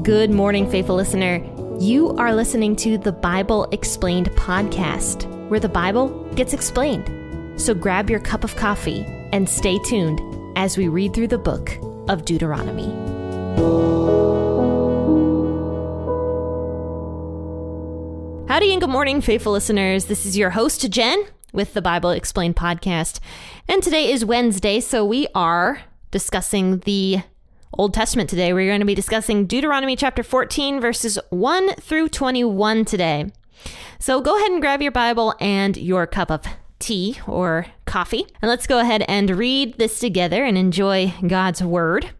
Good morning, faithful listener. You are listening to the Bible Explained podcast, where the Bible gets explained. So grab your cup of coffee and stay tuned as we read through the book of Deuteronomy. Howdy and good morning, faithful listeners. This is your host, Jenn, with the Bible Explained podcast. And today is Wednesday, so we are discussing the Old Testament today. We're going to be discussing Deuteronomy chapter 14, verses 1 through 21 today. So go ahead and grab your Bible and your cup of tea or coffee, and let's go ahead and read this together and enjoy God's word.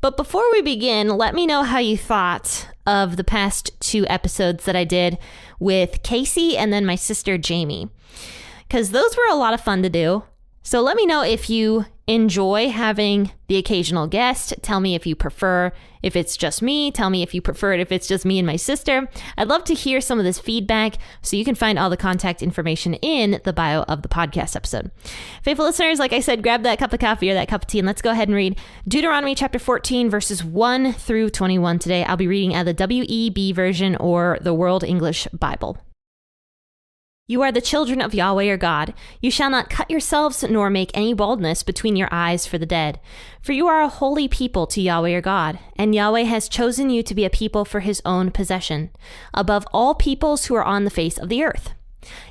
But before we begin, let me know how you thought of the past two episodes that I did with Casey and then my sister Jamie, because those were a lot of fun to do. So let me know if you enjoy having the occasional guest. Tell me if you prefer if it's just me. Tell me if you prefer it if it's just me and my sister. I'd love to hear some of this feedback, so you can find all the contact information in the bio of the podcast episode. Faithful listeners, like I said, grab that cup of coffee or that cup of tea and let's go ahead and read Deuteronomy chapter 14, verses 1 through 21 today. I'll be reading out of the WEB version or the World English Bible. You are the children of Yahweh your God. You shall not cut yourselves nor make any baldness between your eyes for the dead. For you are a holy people to Yahweh your God, and Yahweh has chosen you to be a people for his own possession, above all peoples who are on the face of the earth.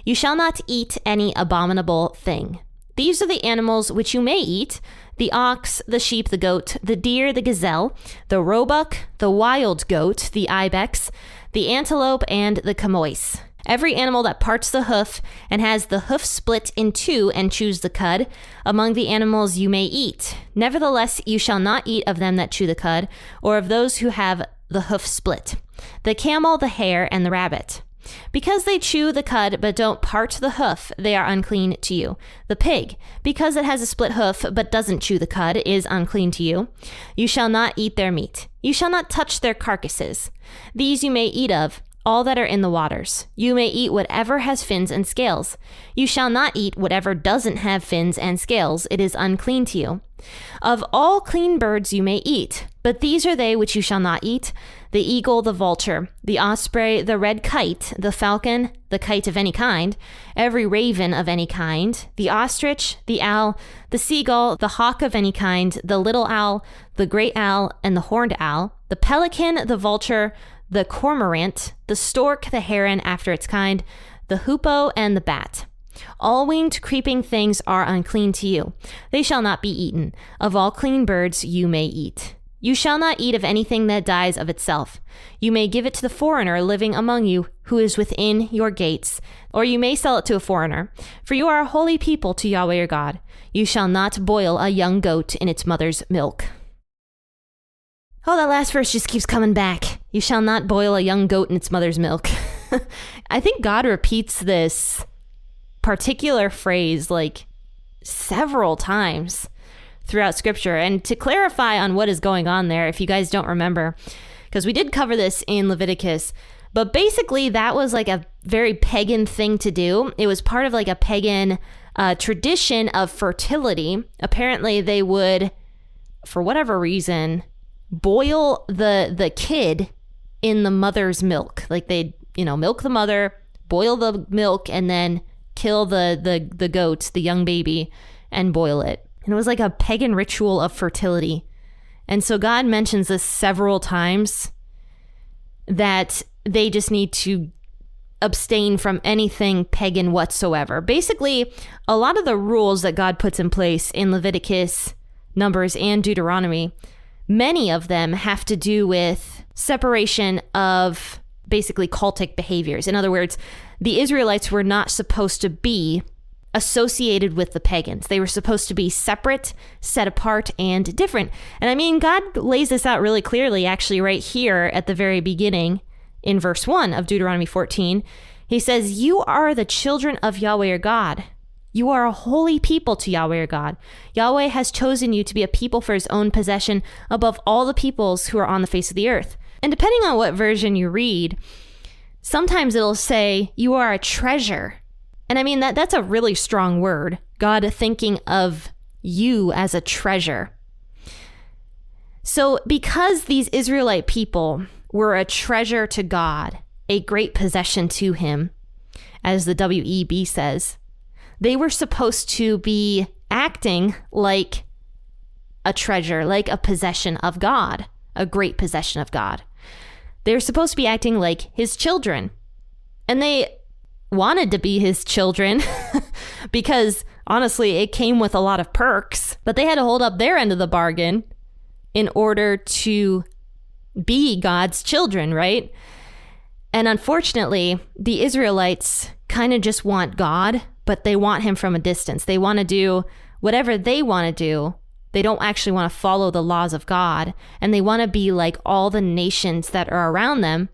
You shall not eat any abominable thing. These are the animals which you may eat: the ox, the sheep, the goat, the deer, the gazelle, the roebuck, the wild goat, the ibex, the antelope, and the chamois. Every animal that parts the hoof and has the hoof split in two and chews the cud, among the animals you may eat. Nevertheless, you shall not eat of them that chew the cud, or of those who have the hoof split: the camel, the hare, and the rabbit. Because they chew the cud but don't part the hoof, they are unclean to you. The pig, because it has a split hoof but doesn't chew the cud, is unclean to you. You shall not eat their meat. You shall not touch their carcasses. These you may eat of all that are in the waters. You may eat whatever has fins and scales. You shall not eat whatever doesn't have fins and scales. It is unclean to you. Of all clean birds you may eat, but these are they which you shall not eat: the eagle, the vulture, the osprey, the red kite, the falcon, the kite of any kind, every raven of any kind, the ostrich, the owl, the seagull, the hawk of any kind, the little owl, the great owl, and the horned owl, the pelican, the vulture, the cormorant, the stork, the heron after its kind, the hoopoe, and the bat. All winged creeping things are unclean to you. They shall not be eaten. Of all clean birds you may eat. You shall not eat of anything that dies of itself. You may give it to the foreigner living among you who is within your gates, or you may sell it to a foreigner. For you are a holy people to Yahweh your God. You shall not boil a young goat in its mother's milk. Oh, that last verse just keeps coming back. You shall not boil a young goat in its mother's milk. I think God repeats this particular phrase like several times throughout scripture. And to clarify on what is going on there, if you guys don't remember, because we did cover this in Leviticus, but basically that was like a very pagan thing to do. It was part of like a pagan tradition of fertility. Apparently they would, for whatever reason, boil the kid in the mother's milk. Like they'd, milk the mother, boil the milk, and then kill the goat, the young baby, and boil it. And it was like a pagan ritual of fertility. And so God mentions this several times, that they just need to abstain from anything pagan whatsoever. Basically, a lot of the rules that God puts in place in Leviticus, Numbers, and Deuteronomy, many of them have to do with separation of basically cultic behaviors. In other words, the Israelites were not supposed to be associated with the pagans. They were supposed to be separate, set apart, and different. And I mean, God lays this out really clearly, actually, right here at the very beginning in verse 1 of Deuteronomy 14. He says, "You are the children of Yahweh your God. You are a holy people to Yahweh your God. Yahweh has chosen you to be a people for his own possession above all the peoples who are on the face of the earth." And depending on what version you read, sometimes it'll say, "You are a treasure." And I mean, that's a really strong word. God thinking of you as a treasure. So because these Israelite people were a treasure to God, a great possession to him, as the WEB says. They were supposed to be acting like a treasure, like a possession of God, a great possession of God. They're supposed to be acting like his children. And they wanted to be his children because honestly, it came with a lot of perks, but they had to hold up their end of the bargain in order to be God's children, right? And unfortunately, the Israelites kind of just want God, but they want him from a distance. They want to do whatever they want to do. They don't actually want to follow the laws of God, and they want to be like all the nations that are around them.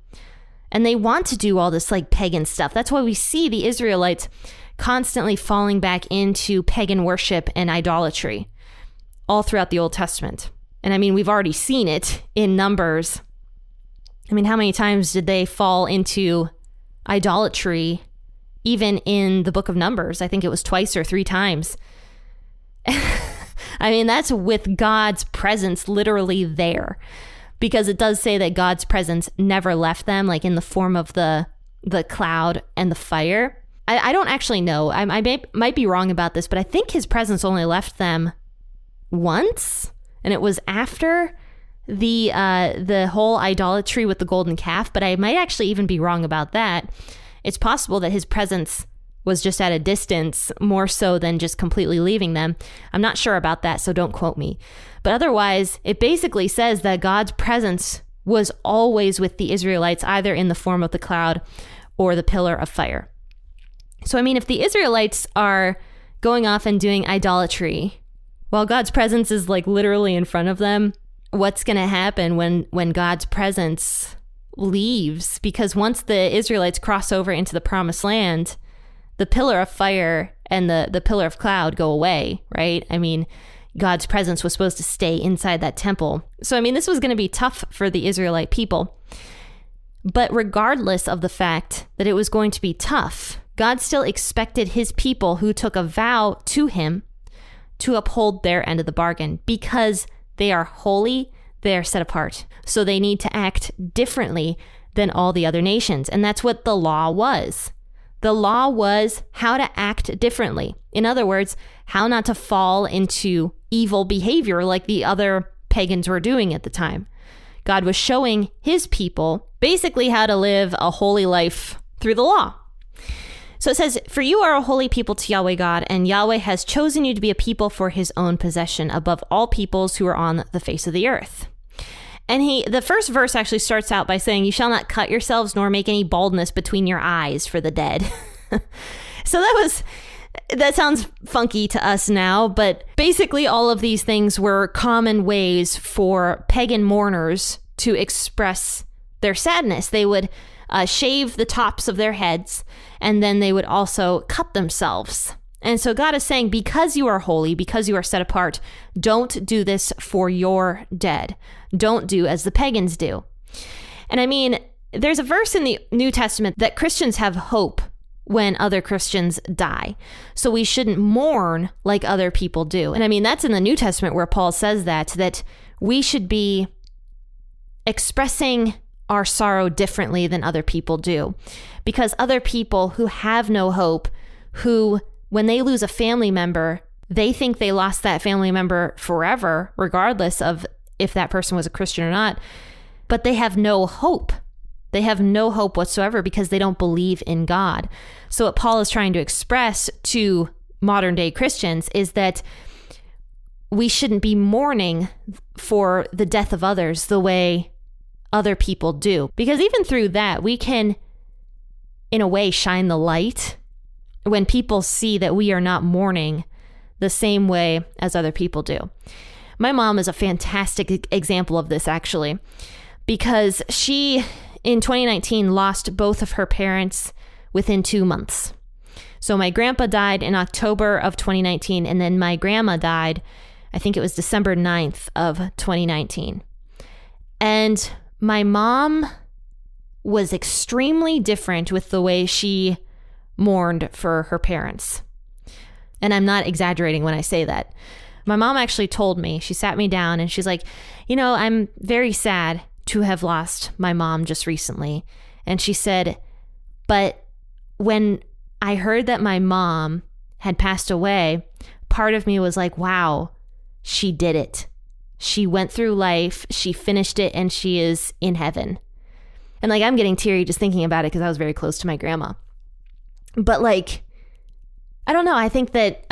And they want to do all this like pagan stuff. That's why we see the Israelites constantly falling back into pagan worship and idolatry all throughout the Old Testament. And I mean, we've already seen it in Numbers. I mean, how many times did they fall into idolatry even in the book of Numbers? I think it was twice or 3 times. I mean, that's with God's presence literally there. Because it does say that God's presence never left them, like in the form of the cloud and the fire. I don't actually know. I might be wrong about this, but I think his presence only left them once. And it was after the whole idolatry with the golden calf. But I might actually even be wrong about that. It's possible that his presence was just at a distance more so than just completely leaving them. I'm not sure about that, so don't quote me. But otherwise, it basically says that God's presence was always with the Israelites, either in the form of the cloud or the pillar of fire. So, I mean, if the Israelites are going off and doing idolatry while God's presence is like literally in front of them, what's going to happen when God's presence leaves? Because once the Israelites cross over into the promised land, the pillar of fire and the pillar of cloud go away, right? I mean, God's presence was supposed to stay inside that temple. So, I mean, this was going to be tough for the Israelite people. But regardless of the fact that it was going to be tough, God still expected his people who took a vow to him to uphold their end of the bargain because they are holy, they are set apart. So they need to act differently than all the other nations. And that's what the law was. The law was how to act differently. In other words, how not to fall into evil behavior like the other pagans were doing at the time. God was showing his people basically how to live a holy life through the law. So it says, "For you are a holy people to Yahweh God, and Yahweh has chosen you to be a people for his own possession above all peoples who are on the face of the earth." And the first verse actually starts out by saying, "You shall not cut yourselves nor make any baldness between your eyes for the dead." So that sounds funky to us now, but basically all of these things were common ways for pagan mourners to express their sadness. They would shave the tops of their heads, and then they would also cut themselves. And so God is saying, because you are holy, because you are set apart, don't do this for your dead. Don't do as the pagans do. And I mean, there's a verse in the New Testament that Christians have hope when other Christians die. So we shouldn't mourn like other people do. And I mean, that's in the New Testament where Paul says that we should be expressing our sorrow differently than other people do. Because other people who have no hope, who when they lose a family member, they think they lost that family member forever, regardless of if that person was a Christian or not. But they have no hope. They have no hope whatsoever because they don't believe in God. So what Paul is trying to express to modern day Christians is that we shouldn't be mourning for the death of others the way other people do. Because even through that, we can, in a way, shine the light when people see that we are not mourning the same way as other people do. My mom is a fantastic example of this, actually, because she, in 2019, lost both of her parents within 2 months. So my grandpa died in October of 2019, and then my grandma died, I think it was December 9th of 2019. And my mom was extremely different with the way she mourned for her parents. And I'm not exaggerating when I say that. My mom actually told me, she sat me down and she's like, I'm very sad to have lost my mom just recently. And she said, but when I heard that my mom had passed away, part of me was like, wow, she did it. She went through life, she finished it, and she is in heaven. And like, I'm getting teary just thinking about it because I was very close to my grandma. But like, I don't know. I think that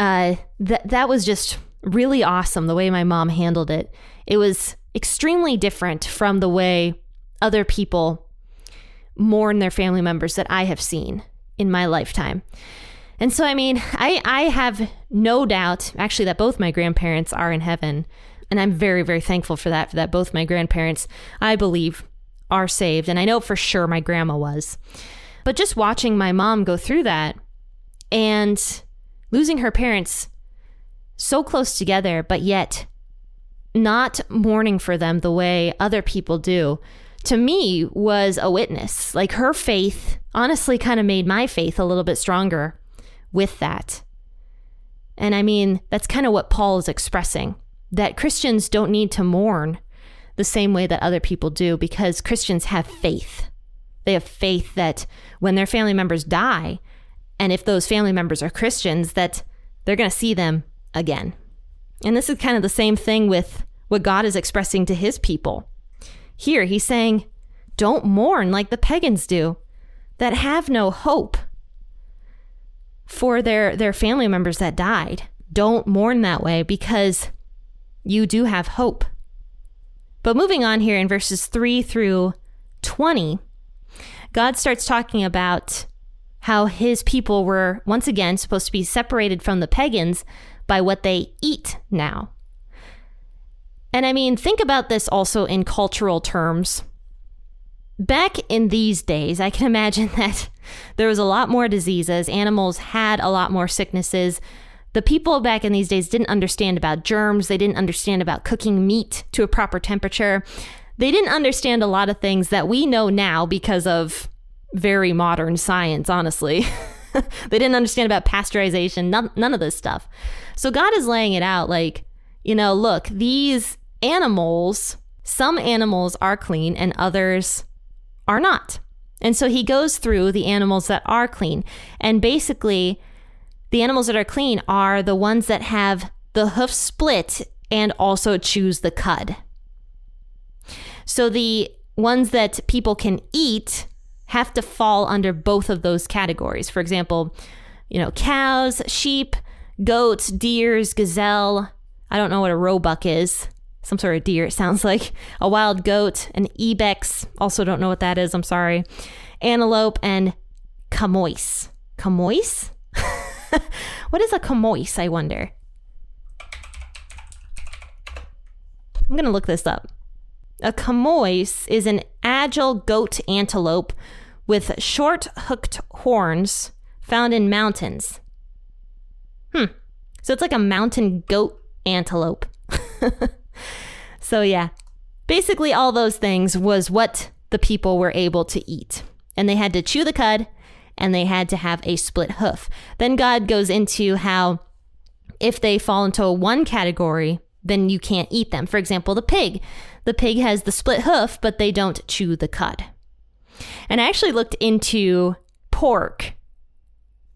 that was just really awesome, the way my mom handled it. It was extremely different from the way other people mourn their family members that I have seen in my lifetime. And so, I mean, I have no doubt, actually, that both my grandparents are in heaven. And I'm very, very thankful for that both my grandparents, I believe, are saved. And I know for sure my grandma was. But just watching my mom go through that and losing her parents so close together, but yet not mourning for them the way other people do, to me was a witness. Like, her faith honestly kind of made my faith a little bit stronger with that. And I mean, that's kind of what Paul is expressing, that Christians don't need to mourn the same way that other people do, because Christians have faith. They have faith that when their family members die, and if those family members are Christians, that they're going to see them again. And this is kind of the same thing with what God is expressing to his people. Here, he's saying, don't mourn like the pagans do, that have no hope for their family members that died. Don't mourn that way, because you do have hope. But moving on here in verses 3 through 20, God starts talking about how his people were once again supposed to be separated from the pagans by what they eat now. And I mean, think about this also in cultural terms. Back in these days, I can imagine that there was a lot more diseases. Animals had a lot more sicknesses. The people back in these days didn't understand about germs. They didn't understand about cooking meat to a proper temperature. They didn't understand a lot of things that we know now because of very modern science, honestly. They didn't understand about pasteurization, none of this stuff. So God is laying it out like, look, these animals, some animals are clean and others are not. And so he goes through the animals that are clean. And basically, the animals that are clean are the ones that have the hoof split and also chews the cud. So the ones that people can eat have to fall under both of those categories. For example, cows, sheep, goats, deers, gazelle. I don't know what a roebuck is. Some sort of deer, it sounds like. A wild goat, an ibex. Also don't know what that is, I'm sorry. Antelope, and chamois. Chamois? What is a chamois, I wonder? I'm going to look this up. A chamois is an agile goat antelope with short hooked horns found in mountains. So it's like a mountain goat antelope. So yeah, basically all those things was what the people were able to eat. And they had to chew the cud and they had to have a split hoof. Then God goes into how if they fall into one category, then you can't eat them. For example, the pig. The pig has the split hoof, but they don't chew the cud. And I actually looked into pork.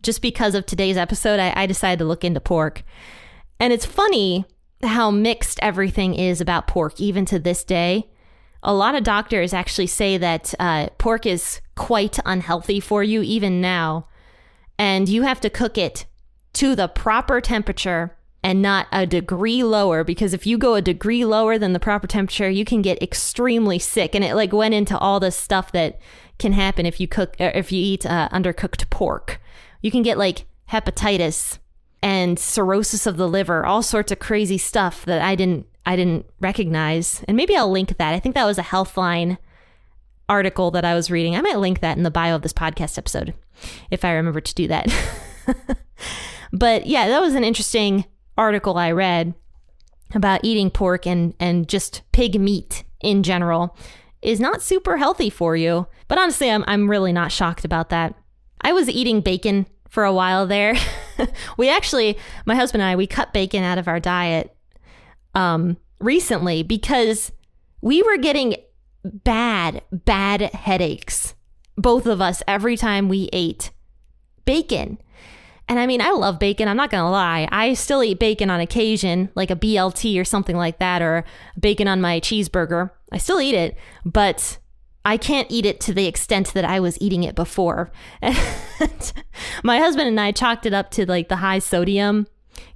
Just because of today's episode, I decided to look into pork. And it's funny how mixed everything is about pork, even to this day. A lot of doctors actually say that pork is quite unhealthy for you even now. And you have to cook it to the proper temperature and not a degree lower, because if you go a degree lower than the proper temperature, you can get extremely sick. And it went into all this stuff that can happen if you eat undercooked pork. You can get hepatitis and cirrhosis of the liver, all sorts of crazy stuff that I didn't recognize. And maybe I'll link that. I think that was a Healthline article that I was reading. I might link that in the bio of this podcast episode if I remember to do that. But yeah, that was an interesting article I read about eating pork and just pig meat in general is not super healthy for you. But honestly, I'm really not shocked about that. I was eating bacon for a while there. My husband and I, we cut bacon out of our diet recently because we were getting bad headaches, both of us, every time we ate bacon. And I mean, I love bacon. I'm not going to lie. I still eat bacon on occasion, like a BLT or something like that, or bacon on my cheeseburger. I still eat it, but I can't eat it to the extent that I was eating it before. And my husband and I chalked it up to like the high sodium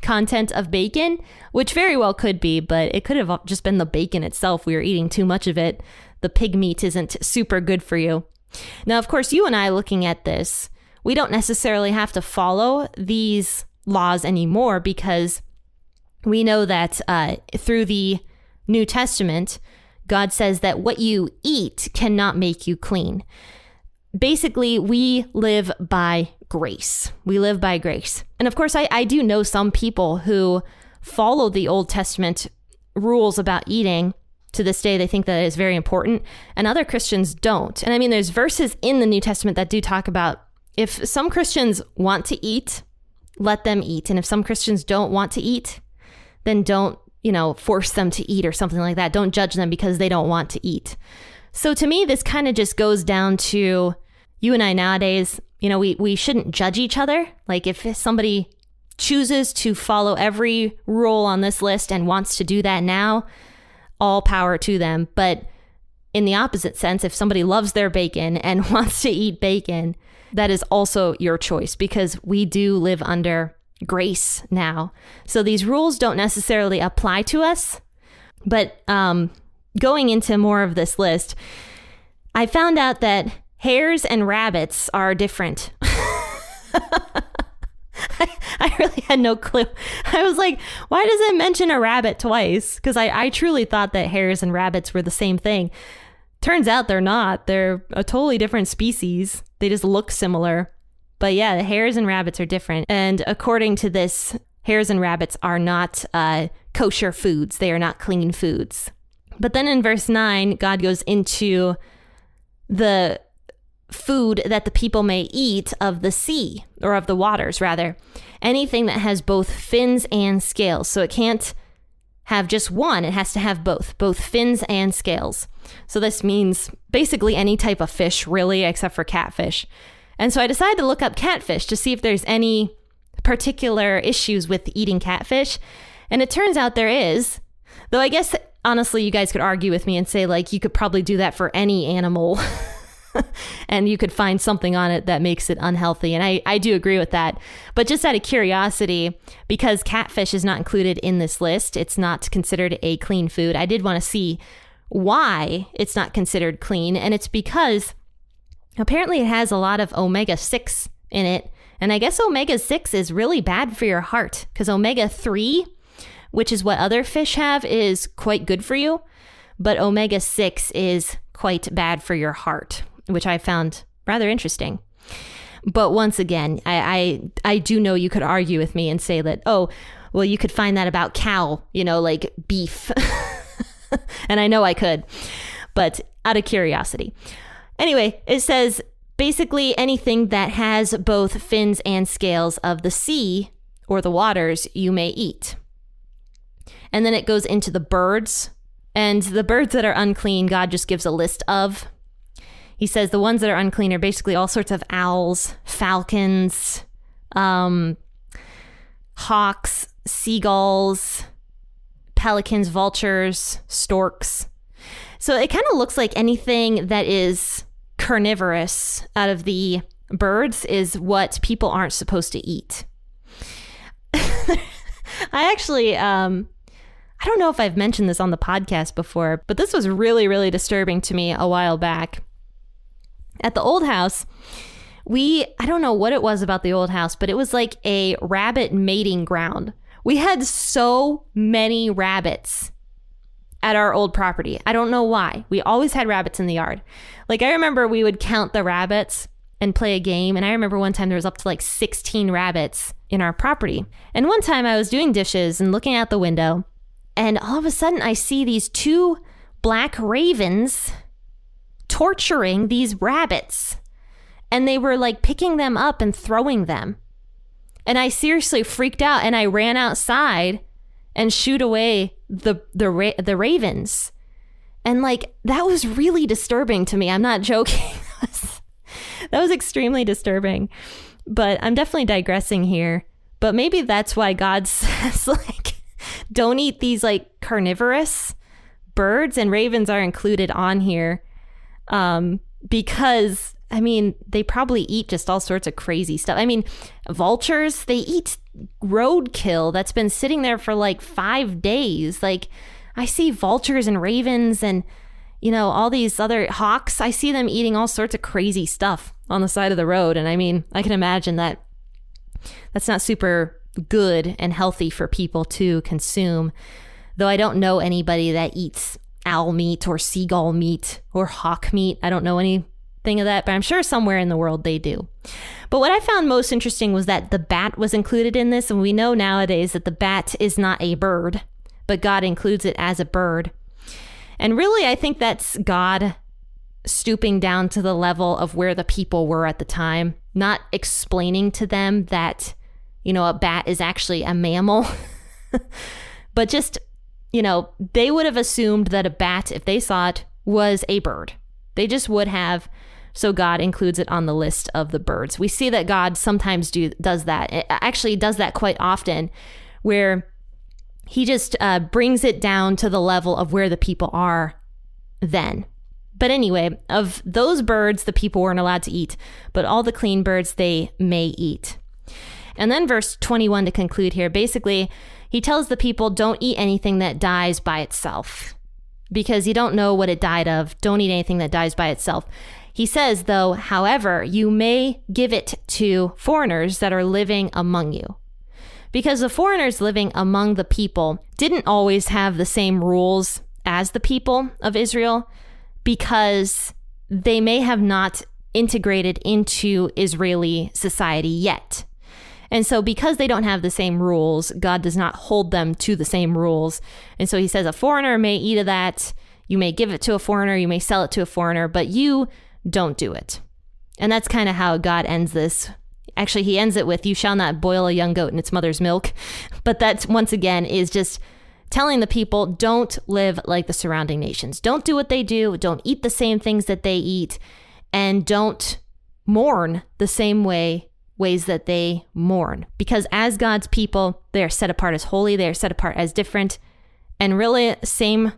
content of bacon, which very well could be, but it could have just been the bacon itself. We were eating too much of it. The pig meat isn't super good for you. Now, of course, you and I looking at this, we don't necessarily have to follow these laws anymore, because we know that through the New Testament, God says that what you eat cannot make you clean. Basically, we live by grace. We live by grace. And of course, I do know some people who follow the Old Testament rules about eating. To this day, they think that it is very important, and other Christians don't. And I mean, there's verses in the New Testament that do talk about if some Christians want to eat, let them eat. And if some Christians don't want to eat, then don't, force them to eat or something like that. Don't judge them because they don't want to eat. So to me, this kind of just goes down to you and I nowadays, we shouldn't judge each other. Like if somebody chooses to follow every rule on this list and wants to do that now, all power to them. But in the opposite sense, if somebody loves their bacon and wants to eat bacon, that is also your choice, because we do live under grace now. So these rules don't necessarily apply to us. But going into more of this list, I found out that hares and rabbits are different. I really had no clue. I was like, why does it mention a rabbit twice? Because I truly thought that hares and rabbits were the same thing. Turns out they're not. They're a totally different species. They just look similar. But yeah, the hares and rabbits are different. And according to this, hares and rabbits are not kosher foods. They are not clean foods. But then in verse 9, God goes into the food that the people may eat of the sea, or of the waters, rather. Anything that has both fins and scales. So it can't have just one. It has to have both fins and scales. So this means basically any type of fish, really, except for catfish. And so I decided to look up catfish to see if there's any particular issues with eating catfish. And it turns out there is. Though I guess, honestly, you guys could argue with me and say, like, you could probably do that for any animal. And you could find something on it that makes it unhealthy. And I do agree with that. But just out of curiosity, because catfish is not included in this list, it's not considered a clean food. I did want to see why it's not considered clean. And it's because apparently it has a lot of omega-6 in it. And I guess omega-6 is really bad for your heart, because omega-3, which is what other fish have, is quite good for you. But omega-6 is quite bad for your heart, which I found rather interesting. But once again, I do know you could argue with me and say that, oh, well, you could find that about cow, like beef. And I know I could, but out of curiosity. Anyway, it says basically anything that has both fins and scales of the sea or the waters you may eat. And then it goes into the birds. And the birds that are unclean, God just gives a list of. He says the ones that are unclean are basically all sorts of owls, falcons, hawks, seagulls, pelicans, vultures, storks. So it kind of looks like anything that is carnivorous out of the birds is what people aren't supposed to eat. I actually, I don't know if I've mentioned this on the podcast before, but this was really, really disturbing to me a while back. At the old house, I don't know what it was about the old house, but it was like a rabbit mating ground. We had so many rabbits at our old property. I don't know why. We always had rabbits in the yard. Like, I remember we would count the rabbits and play a game. And I remember one time there was up to like 16 rabbits in our property. And one time I was doing dishes and looking out the window, and all of a sudden I see these 2 black ravens torturing these rabbits. And they were like picking them up and throwing them. And I seriously freaked out, and I ran outside and shooed away the ravens. And like, that was really disturbing to me. I'm not joking. That was extremely disturbing. But I'm definitely digressing here. But maybe that's why God says, like, don't eat these like carnivorous birds, and ravens are included on here. Because, I mean, they probably eat just all sorts of crazy stuff. I mean, vultures, they eat roadkill that's been sitting there for like 5 days. Like, I see vultures and ravens and, you know, all these other hawks. I see them eating all sorts of crazy stuff on the side of the road. And I mean, I can imagine that that's not super good and healthy for people to consume. Though I don't know anybody that eats owl meat or seagull meat or hawk meat. I don't know anything of that, but I'm sure somewhere in the world they do. But what I found most interesting was that the bat was included in this. And we know nowadays that the bat is not a bird, but God includes it as a bird. And really, I think that's God stooping down to the level of where the people were at the time, not explaining to them that, you know, a bat is actually a mammal, but just, you know, they would have assumed that a bat, if they saw it, was a bird. They just would have. So God includes it on the list of the birds. We see that God sometimes does that. It actually does that quite often, where he just brings it down to the level of where the people are then. But anyway, of those birds, the people weren't allowed to eat, but all the clean birds they may eat. And then verse 21 to conclude here, basically, he tells the people, don't eat anything that dies by itself, because you don't know what it died of. Don't eat anything that dies by itself. He says, though, however, you may give it to foreigners that are living among you. Because the foreigners living among the people didn't always have the same rules as the people of Israel, because they may have not integrated into Israeli society yet. And so because they don't have the same rules, God does not hold them to the same rules. And so he says a foreigner may eat of that. You may give it to a foreigner. You may sell it to a foreigner, but you don't do it. And that's kind of how God ends this. Actually, he ends it with, you shall not boil a young goat in its mother's milk. But that, once again, is just telling the people, don't live like the surrounding nations. Don't do what they do. Don't eat the same things that they eat. And don't mourn the same ways that they mourn. Because as God's people, they are set apart as holy. They are set apart as different. And really, same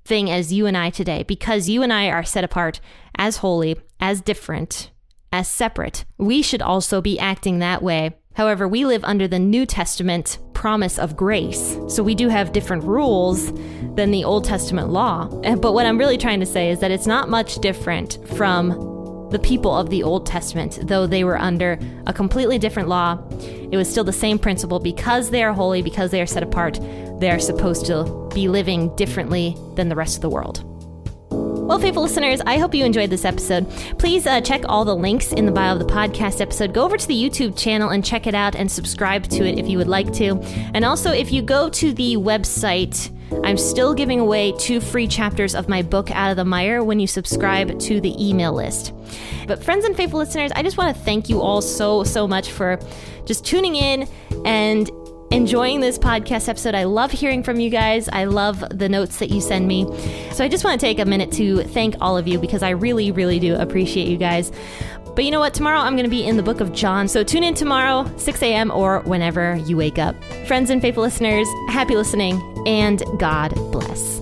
thing as you and I today. Because you and I are set apart as holy, as different, as separate, we should also be acting that way. However, we live under the New Testament promise of grace. So we do have different rules than the Old Testament law. But what I'm really trying to say is that it's not much different from the people of the Old Testament, though they were under a completely different law. It was still the same principle. Because they are holy, because they are set apart, they are supposed to be living differently than the rest of the world. Well, faithful listeners, I hope you enjoyed this episode. Please check all the links in the bio of the podcast episode. Go over to the YouTube channel and check it out and subscribe to it if you would like to. And also, if you go to the website, I'm still giving away 2 free chapters of my book, Out of the Mire, when you subscribe to the email list. But friends and faithful listeners, I just want to thank you all so much for just tuning in and enjoying this podcast episode. I love hearing from you guys. I love the notes that you send me. So I just want to take a minute to thank all of you, because I really do appreciate you guys. But you know what? Tomorrow I'm going to be in the book of John. So tune in tomorrow, 6 a.m. or whenever you wake up. Friends and faithful listeners, happy listening, and God bless.